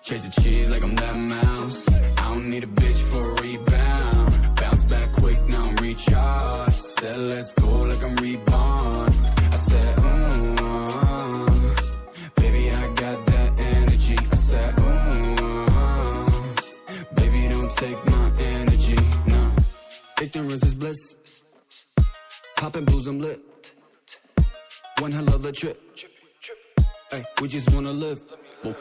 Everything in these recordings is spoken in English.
Chase the cheese like I'm that mouse. I don't need a bitch for a rebound. Bounce back quick, now I'm recharged. Said let's go like I'm reborn. I said, baby, I got that energy. I said, baby, don't take my energy, no. Ignorance is bliss. Poppin' blues, I'm lit. One hell of a trip. Ay, we just wanna live. But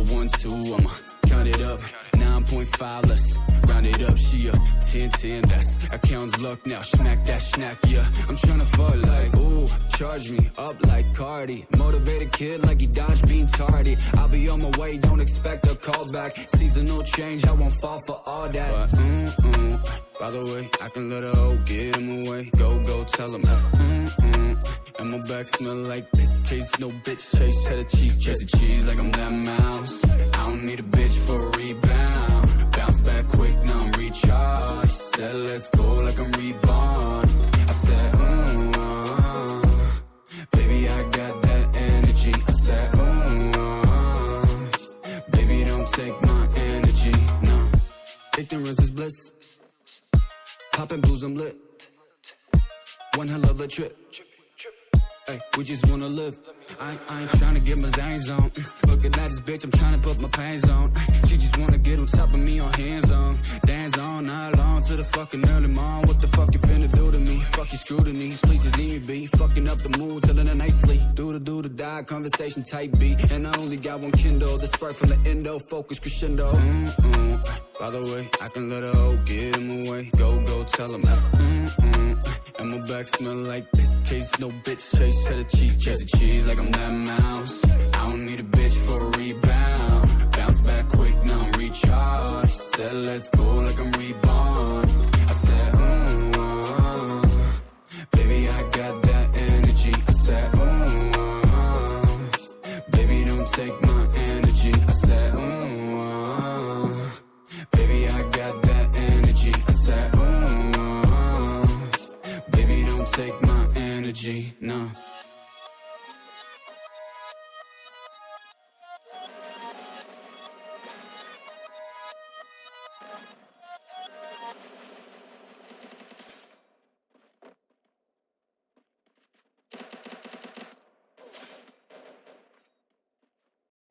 1, 2, I'ma count it up. 9.5, let's round it up. She a 10, 10, that's account's luck now. Smack that snack, yeah. I'm tryna fuck like, ooh, charge me up like Cardi. Motivated kid like he dodged being tardy. I'll be on my way, don't expect a call back. Seasonal change, I won't fall for all that. But, by the way, I can let a hoe get him away. Go, tell him that. And my back smell like piss. Chase no bitch, chase cheddar cheese. Chase the cheese like I'm that mouse. I don't need a bitch for a rebound. Bounce back quick, now I'm recharged. Said let's go like I'm reborn. I said, baby, I got that energy. I said, baby, don't take my energy, no. Ignorance is bliss. Poppin' blues, I'm lit. One hell of a trip. Ay, we just wanna live. I ain't tryna get my zangs on. Looking at this bitch, I'm tryna put my pants on. She just wanna get on top of me on hands on. Dance on, not long to the fucking early morn. What the fuck you finna do to me? Fuck your scrutiny. Please just leave me be. Fucking up the mood till the night sleep. Do the die, conversation type beat. And I only got one Kindle. The spark from the endo, focus crescendo. By the way, I can let a hoe get him away. Go, tell him that. And my back smell like piss. Chase no bitch, chase cheddar cheese. Chase the cheese like I'm that mouse. I don't need a bitch for a rebound. Bounce back quick, now I'm recharged. Said let's go like I'm reborn. I said, baby, I got that energy. I said,